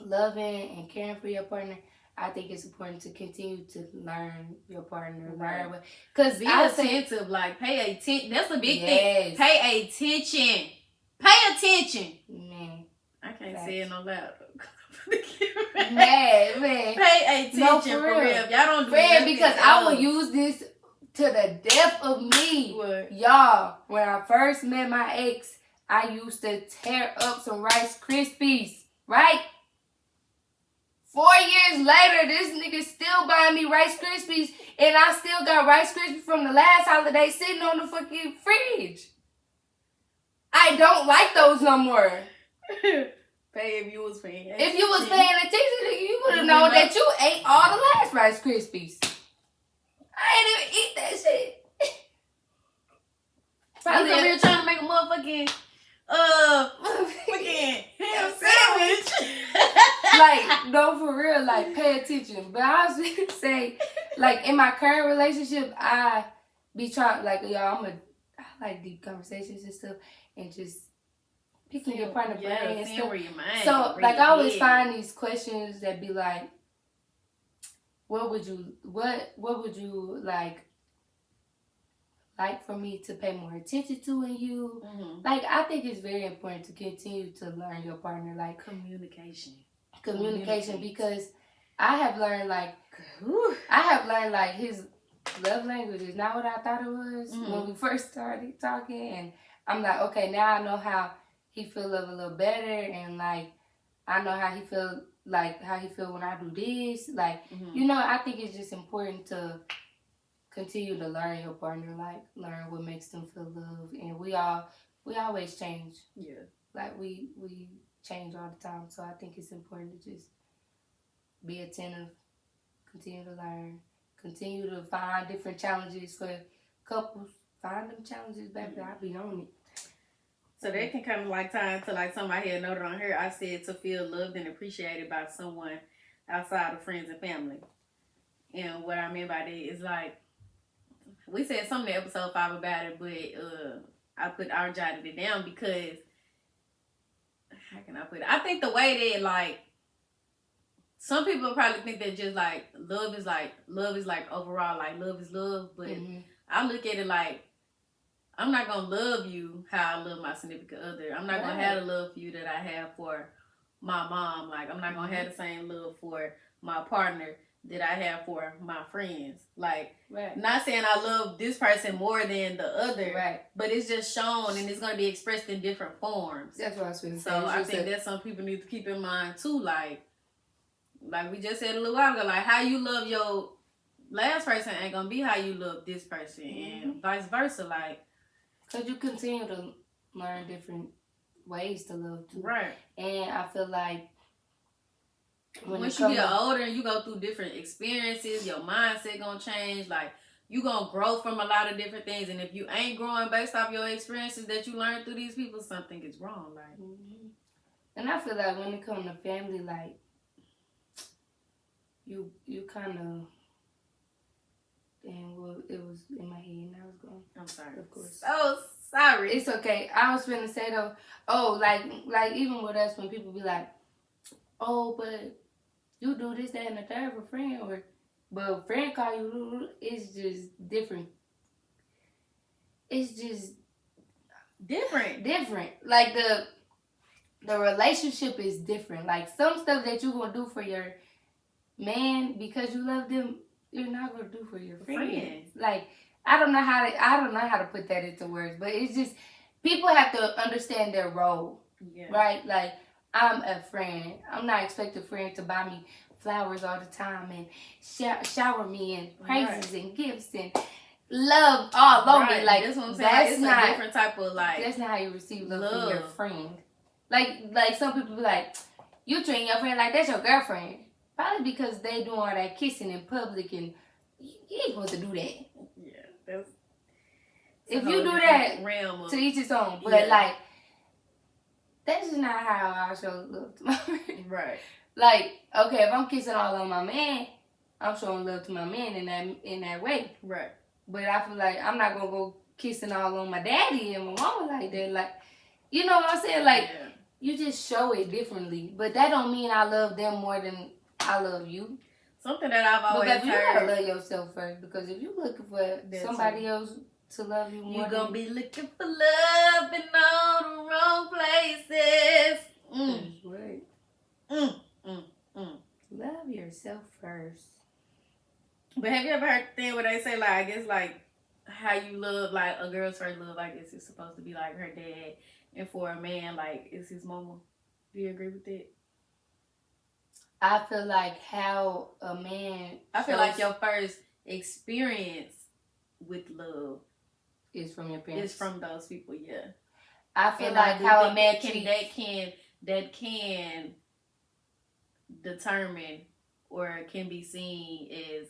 loving and caring for your partner. I think it's important to continue to learn your partner, learn what, because be attentive, like, pay attention. That's a big thing. Pay attention. Pay attention. Man, I can't say it no louder. man. Pay attention, for real. Y'all don't do that because I will use this to the depth of me. What? Y'all, when I first met my ex, I used to tear up some Rice Krispies, right? 4 years later, this nigga still buying me Rice Krispies, and I still got Rice Krispies from the last holiday sitting on the fucking fridge. I don't like those no more. Pay if you was paying attention. If you was paying attention, you would have known that you ate all the last Rice Krispies. I ain't even eat that shit. Probably over here trying to make a motherfucking fucking ham sandwich. Like, no, for real, like, pay attention. But I was gonna say, like, in my current relationship, I be trying, like, y'all, I like deep conversations and stuff, and just picking your partner brain and stuff. So, like, I always find these questions that be like, what would you like for me to pay more attention to in you? Mm-hmm. Like, I think it's very important to continue to learn your partner, like, communication, because I have learned like his love language is not what I thought it was when we first started talking, and I'm like, okay, now I know how he feel love a little better, and like I know how he feel when I do this, like you know, I think it's just important to continue to learn your partner, like learn what makes them feel loved, and we always change. Yeah, like we change all the time, so I think it's important to just be attentive, continue to learn, continue to find different challenges for couples. Find them challenges, baby. I'll be on it. So that can come like time to like somebody had noted on here. I said to feel loved and appreciated by someone outside of friends and family. And what I mean by that is like, we said something in episode 5 about it, but I jotted it down because, how can I put it? I think the way that like, some people probably think that just like love is like overall, like love is love, but I look at it like, I'm not going to love you how I love my significant other. I'm not going to have the love for you that I have for my mom. Like, I'm not going to have the same love for my partner that I have for my friends. Like, not saying I love this person more than the other, but it's just shown and it's going to be expressed in different forms. That's what I was going to say. So I think that's some people need to keep in mind too. Like we just said a little while ago, like how you love your last person ain't going to be how you love this person and vice versa. Like, because you continue to learn different ways to love too. Right. And I feel like once you get older and you go through different experiences, your mindset gonna change. Like, you gonna grow from a lot of different things. And if you ain't growing based off your experiences that you learned through these people, something is wrong. Like, and I feel like when it comes to family, like, you kind of... And well, it was in my head and I was gone. I'm sorry. Of course. So sorry. It's okay. I was finna say though, like even with us when people be like, oh, but you do this, that, and the third for friend, but a friend call you, it's just different. It's just different. Like the relationship is different. Like some stuff that you gonna do for your man because you love them, you're not gonna do for your friends. Like I don't know how to put that into words, but it's just people have to understand their role, Yeah. right? Like, I'm a friend. I'm not expecting a friend to buy me flowers all the time and shower me in praises and gifts and love all over me. Like, that's what I'm saying. Like, it's a different type of like. That's not how you receive love from your friend. Like some people be like, you treat your friend like that's your girlfriend. Probably because they doing all that kissing in public and you ain't supposed to do that. Yeah, that's. If you do that, to each his own. But like, that's just not how I show love to my friend. Right. Like, okay, if I'm kissing all on my man, I'm showing love to my man in that way. Right. But I feel like I'm not gonna go kissing all on my daddy and my mama like that. Like, you know what I'm saying? Like, you just show it differently. But that don't mean I love them more than I love you. Something that I've always heard. But you gotta love yourself first, because if you looking for somebody else to love you more, you're gonna be looking for love in all the wrong places. That's right. Love yourself first. But have you ever heard the thing where they say, like, I guess, like, how you love, like, a girl's first love, I guess it's supposed to be like her dad, and for a man, like, it's his mama. Do you agree with that? I feel like how a man I feel like your first experience with love is from your parents. Is from those people, yeah. I feel like how a man that can determine or can be seen as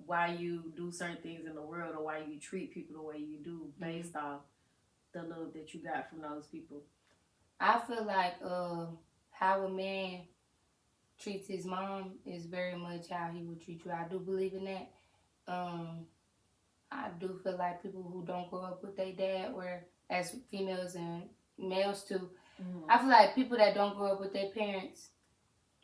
why you do certain things in the world or why you treat people the way you do based off the love that you got from those people. I feel like how a man treats his mom is very much how he would treat you. I do believe in that. I do feel like people who don't grow up with their dad, or as females and males too, I feel like people that don't grow up with their parents,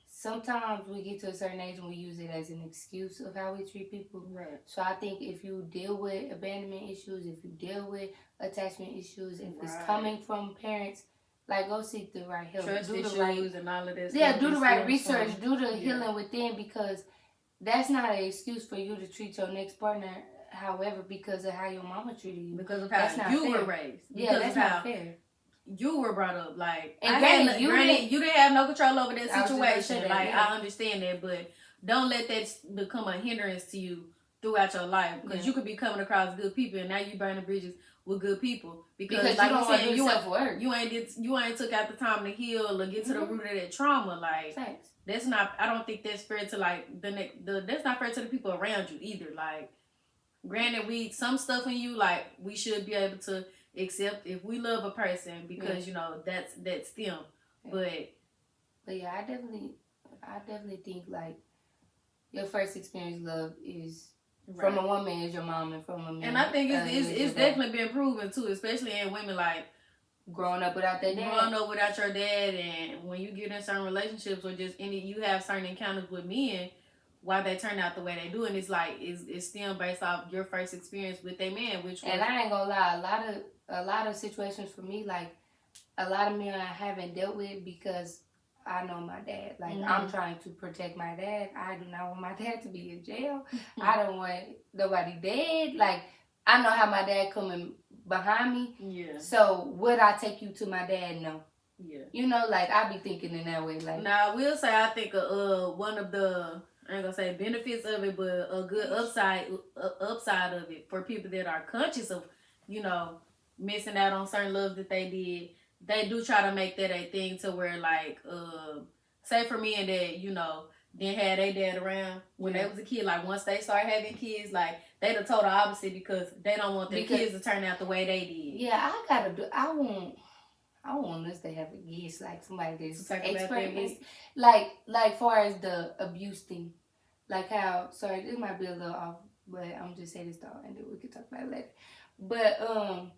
sometimes we get to a certain age and we use it as an excuse of how we treat people. Right. So I think if you deal with abandonment issues, if you deal with attachment issues, if it's coming from parents, like, go seek the right help. Trust issues and all of this. Yeah, do the right research. Do the healing within, because that's not an excuse for you to treat your next partner however because of how your mama treated you. Because of how you were raised. Yeah, that's not fair. You were brought up. Like, and granted, you didn't have no control over that situation. Like, I understand that, but don't let that become a hindrance to you throughout your life, because you could be coming across good people and now you burning bridges with good people because like you saying, you ain't took out the time to heal or get to the root of that trauma. Like, that's not. I don't think that's fair to like that's not fair to the people around you either. Like, granted, some stuff in you, like, we should be able to accept if we love a person because you know that's them. But yeah, I definitely think like your first experience love is. From a woman is your mom, and from a man. And I think it's definitely been proven too, especially in women, like growing up without their dad. Growing up without your dad, and when you get in certain relationships or just you have certain encounters with men, why they turn out the way they do, and it's like it's still based off your first experience with a man, and I ain't gonna lie, a lot of situations for me, like a lot of men I haven't dealt with because I know my dad. Like, I'm trying to protect my dad. I do not want my dad to be in jail. I don't want nobody dead. Like, I know how my dad coming behind me. Yeah. So, would I take you to my dad? No. Yeah. You know, like, I be thinking in that way. Like, now, I will say, I think one of the, I ain't gonna say benefits of it, but a good upside of it for people that are conscious of, you know, missing out on certain love that they did. They do try to make that a thing to where, like, say for men that, you know, didn't have their dad around when they was a kid. Like, once they start having kids, like, they the total opposite because they don't want their kids to turn out the way they did. Yeah, I want us to have a guest, like somebody that's expert. Like far as the abuse thing. Like how, sorry, this might be a little off, but I'm just saying this though, and then we can talk about it later. But,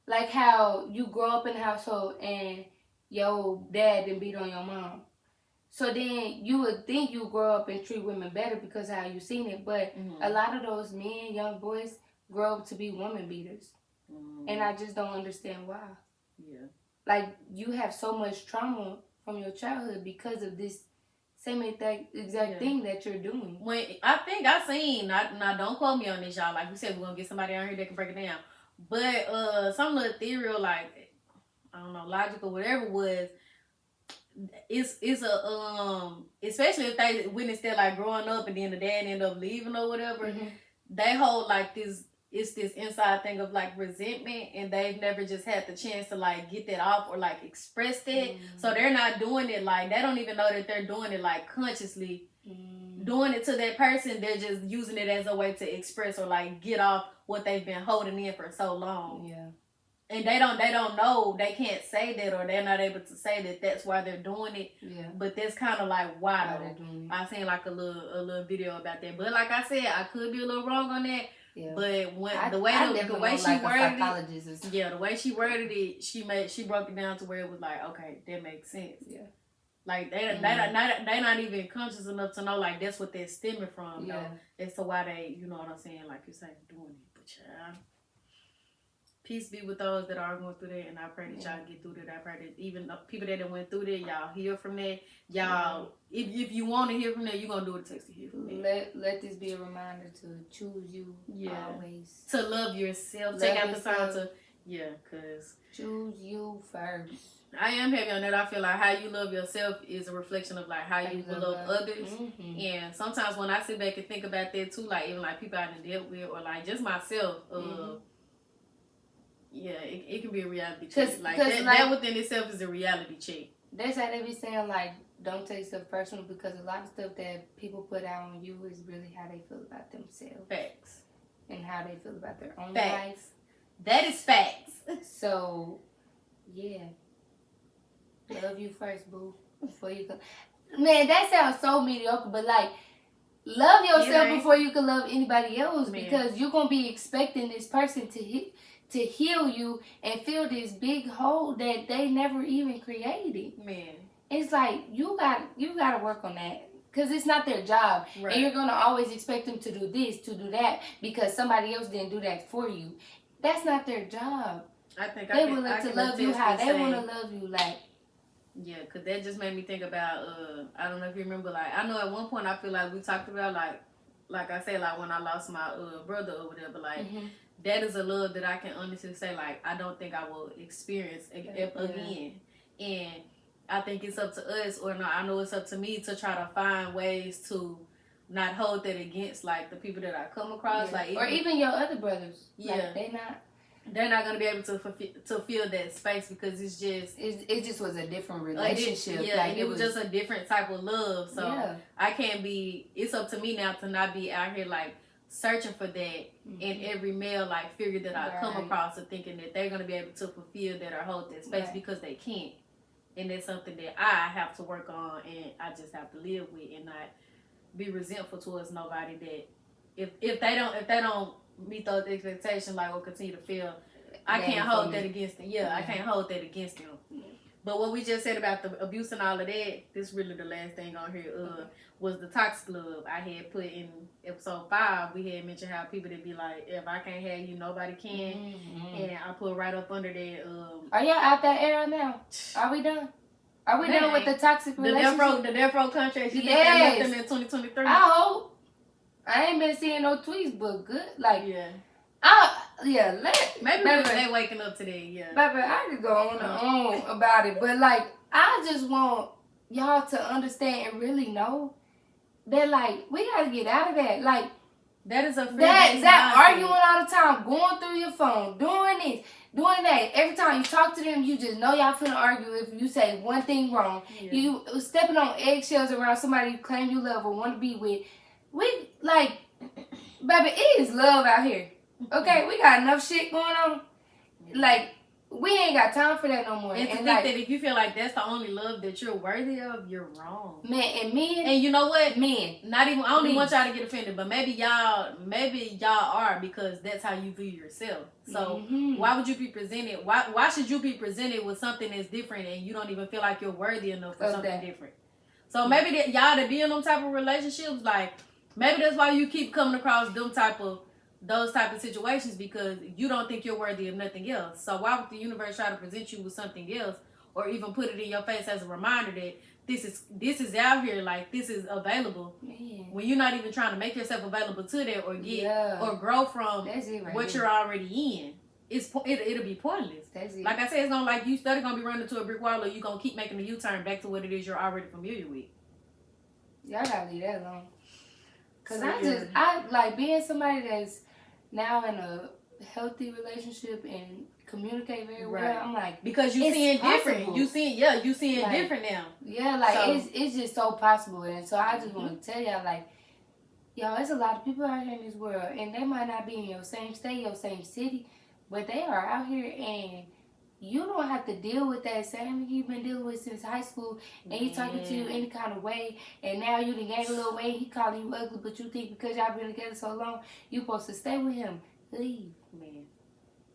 like how you grow up in a household and your dad didn't beat on your mom. So then you would think you grow up and treat women better because of how you seen it. But a lot of those men, young boys, grow up to be woman beaters. And I just don't understand why. Yeah. Like, you have so much trauma from your childhood because of this same exact thing that you're doing. When I think I seen, now don't quote me on this, y'all. Like we said, we're going to get somebody on here that can break it down. But some little ethereal, like, I don't know, logical, whatever was, it's a especially if they witnessed that like growing up and then the dad ended up leaving or whatever, they hold like this. It's this inside thing of like resentment, and they've never just had the chance to like get that off or like express that. So they're not doing it like, they don't even know that they're doing it like consciously doing it to that person. They're just using it as a way to express or like get off what they've been holding in for so long. Yeah. And they don't know, they can't say that, or they're not able to say that that's why they're doing it. Yeah. But that's kind of like why I seen like a little video about that. But like I said, I could be a little wrong on that. Yeah. But when the way she worded it, the way she worded it, she broke it down to where it was like, okay, that makes sense. Yeah. Like they not even conscious enough to know like that's what they're stemming from. Yeah. As to why they, you know what I'm saying, like you say, doing it. But yeah. Peace be with those that are going through that, and I pray that y'all get through that. I pray that even the people that went through that, y'all hear from that. Y'all, if you want to hear from that, you're going to do what it takes to hear from that. Let this be a reminder to choose you always. To love yourself. Take out the time to, because. Choose you first. I am heavy on that. I feel like how you love yourself is a reflection of like how you will love others. And sometimes when I sit back and think about that too, like even like people I done dealt with, or like just myself, yeah, it can be a reality check. Like that within itself is a reality check. That's how they be saying, like, don't take stuff personal, because a lot of stuff that people put out on you is really how they feel about themselves. Facts. And how they feel about their own life. That is facts. So, yeah. Love you first, boo. Before you come. Man, that sounds so mediocre, but like, love yourself before you can love anybody else, because you're going to be expecting this person to heal you and fill this big hole that they never even created. Man, it's like you got to work on that, because it's not their job, and you're gonna always expect them to do this, to do that, because somebody else didn't do that for you. That's not their job. I think they will to love you how they want to love you, like. Yeah, because that just made me think about, I don't know if you remember, like, I know at one point I feel like we talked about, like I said, like when I lost my brother over there, but like, that is a love that I can honestly say, like, I don't think I will experience again. And I think it's up to us, or no, I know it's up to me to try to find ways to not hold that against, like, the people that I come across. Like, even your other brothers. Yeah. Like, they're not gonna be able to fill that space, because it's just it just was a different relationship. Like, it was just a different type of love. So I can't be. It's up to me now to not be out here like searching for that in every male like figure that I come across, or thinking that they're gonna be able to fulfill that or hold that space, because they can't. And that's something that I have to work on, and I just have to live with, and not be resentful towards nobody that if they don't meet those expectations, like, or continue to feel, I can't hold that against them. I can't hold that against them. But what we just said about the abuse and all of that, this really the last thing on here was the toxic love. I had put in episode 5, we had mentioned how people that be like, if I can't have you, nobody can. And I put right up under that. Are y'all out that era now? Are we done? Are we done with the toxic relationship? The Death Row contract, you get that left them in 2023. I hope. I ain't been seeing no tweets, but good. Like, maybe they waking up today, Baby, I could go on and on about it, but like, I just want y'all to understand and really know that, like, we gotta get out of that. Like, that is a that arguing all the time, going through your phone, doing this, doing that. Every time you talk to them, you just know y'all finna argue if you say one thing wrong. You stepping on eggshells around somebody you claim you love or want to be with. We, like, baby, it is love out here. Okay, we got enough shit going on. Like, we ain't got time for that no more. And to think that if you feel like that's the only love that you're worthy of, you're wrong. Man, and men. And you know what? Men. Not even, I don't even want y'all to get offended, but maybe y'all are, because that's how you view yourself. So why would you be presented, why should you be presented with something that's different and you don't even feel like you're worthy enough for something different? So maybe that y'all to be in them type of relationships, like, maybe that's why you keep coming across those type of situations, because you don't think you're worthy of nothing else. So why would the universe try to present you with something else, or even put it in your face as a reminder that this is out here, like, this is available, when you're not even trying to make yourself available to that, or get or grow from what you're already in. it'll be pointless. That's it. Like I said, it's gonna like you study gonna be running to a brick wall, or you gonna keep making a U-turn back to what it is you're already familiar with. Y'all gotta leave that alone. Cause So, I like being somebody that's now in a healthy relationship and communicate very well. I'm like, because you seeing different. You seeing like, different now. Yeah, like it's just so possible. And so I just want to tell y'all, like, y'all, there's a lot of people out here in this world, and they might not be in your same state, your same city, but they are out here, and you don't have to deal with that same nigga you've been dealing with since high school, and he talking to you any kind of way, and now you done gained a little weight, he calling you ugly, but you think because y'all been together so long, you supposed to stay with him. Leave, man.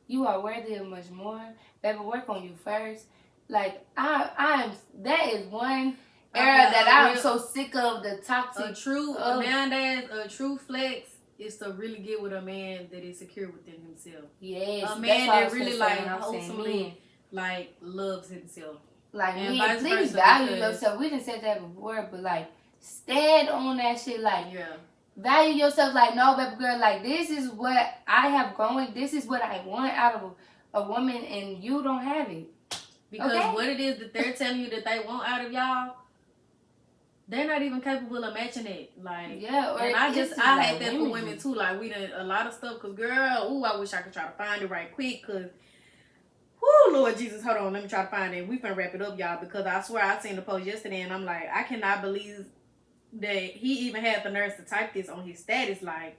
You are worthy of much more. Baby, work on you first. Like, I am, that is one era that I'm so sick of, the toxic. Nowadays, a true flex is to really get with a man that is secure within himself. Yes. A man that really, like, wholesomely, like, loves himself. Like, man, please value yourself. We done said that before, but, like, stand on that shit. Like, value yourself. Like, no, baby girl, like, this is what I have going. This is what I want out of a woman, and you don't have it. Because what it is that they're telling you that they want out of y'all, they're not even capable of matching it. Like, yeah, and I hate that for women too. Like, we done a lot of stuff. Cause girl, I wish I could try to find it right quick. Cause, Lord Jesus, hold on, let me try to find it. We finna wrap it up, y'all. Because I swear I seen the post yesterday, and I'm like, I cannot believe that he even had the nerve to type this on his status. Like,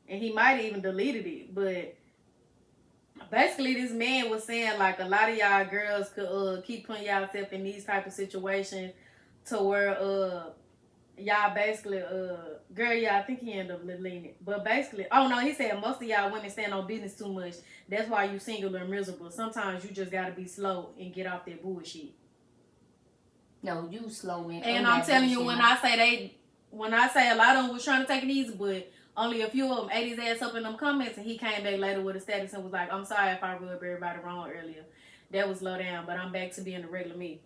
and he might have even deleted it, but. Basically, this man was saying, like, a lot of y'all girls could keep putting yourself in these type of situations to where y'all basically girl, I think he ended up deleting it. But basically, he said most of y'all women stand on business too much. That's why you single and miserable. Sometimes you just gotta be slow and get off that bullshit. No, you slow and I'm telling you, when I say a lot of them was trying to take it easy, but only a few of them ate his ass up in them comments, and he came back later with a status and was like, I'm sorry if I rubbed everybody wrong earlier. That was low down, but I'm back to being the regular me.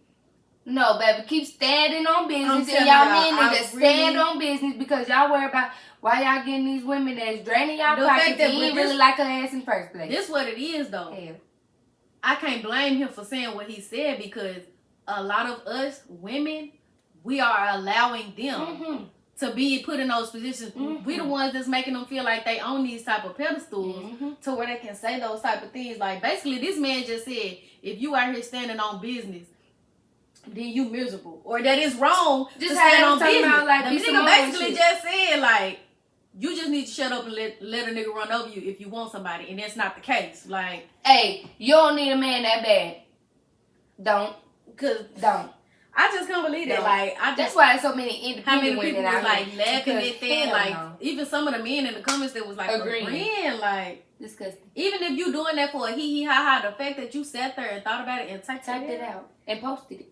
No, baby, keep standing on business, and y'all men need to stand on business, because y'all worry about why y'all getting these women that's draining y'all pockets and you ain't really like her ass in the first place. This what it is, though. Yeah. I can't blame him for saying what he said, because a lot of us women, we are allowing them to be put in those positions. We the ones that's making them feel like they own these type of pedestals to where they can say those type of things. Like, basically, this man just said, if you out here standing on business, then you miserable. Or that it's wrong to stand on business. About, like, the nigga basically just said, like, you just need to shut up and let a nigga run over you if you want somebody. And that's not the case. Like, hey, you don't need a man that bad. Don't. I just can't believe that. Like, that's why there's so many independent women was like laughing at that. Like, even some of the men in the comments that was like agreeing. Like, disgusting. Even if you doing that for a hee hee ha ha, the fact that you sat there and thought about it and typed it out and posted it.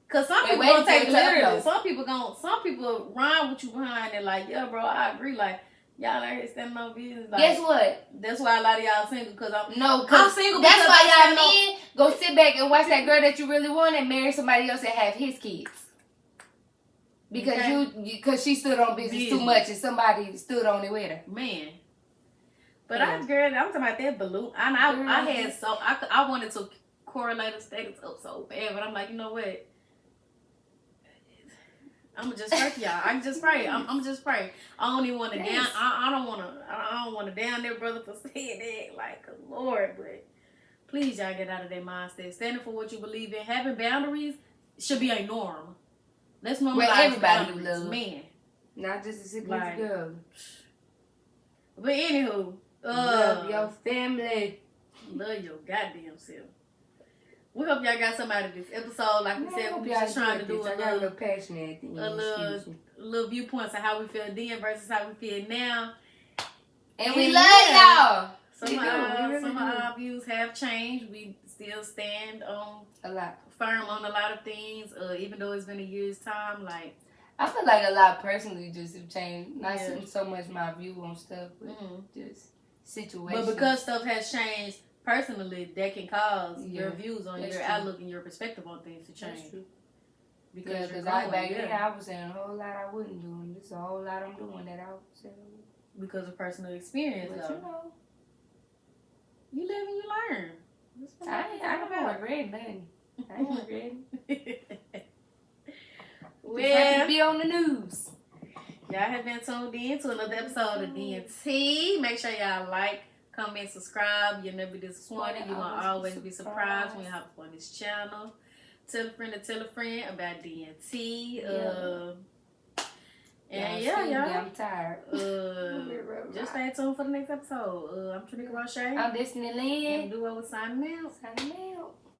Cause some people gonna take it literally. Some people rhyme with you behind it. Like, yeah, bro, I agree. Like, y'all out here standing on business. Like, guess what? That's why a lot of y'all single. Cause I'm single. That's why y'all men go sit back and watch that girl that you really want and marry somebody else and have his kids. Because she stood on business too much and somebody stood on it with her. Man. But I'm talking about that balloon. I wanted to correlate the status up so bad, but I'm like, you know what? I'm gonna just pray for y'all. I can just pray. I'm just pray. I don't even want to down. I don't want to down their brother for saying that. Like, Lord, but please, y'all get out of that mindset. Standing for what you believe in, having boundaries should be a norm. Let's normalize everybody love, man. Not just a significant girl. But anywho, love your family. Love your goddamn self. We hope y'all got something out of this episode. Like we said, we just trying to do a little passionate, little viewpoints of how we feel then versus how we feel now. And we love y'all. Some of our views have changed. We still stand on firm on a lot of things, even though it's been a year's time. Like, I feel like a lot personally just have changed. Not so much my view on stuff, but just situations. But because stuff has changed personally, that can cause your views on your outlook and your perspective on things to change. That's true. Because back then I was saying a whole lot I wouldn't do, and there's a whole lot I'm doing that I would say. Because of personal experience, but though. You live and you learn. I don't regret nothing. I ain't regretting. Well, Just happy to be on the news. Y'all have been tuned in to another episode of DNT. Make sure y'all like, comment, subscribe. You'll never be disappointed. You're going to always be surprised when you hop on this channel. Tell a friend about DNT. And y'all. I'm tired. Just stay tuned for the next episode. I'm Tanika Roche. I'm Destiny Lynn. And Duo was signing out. Signing out.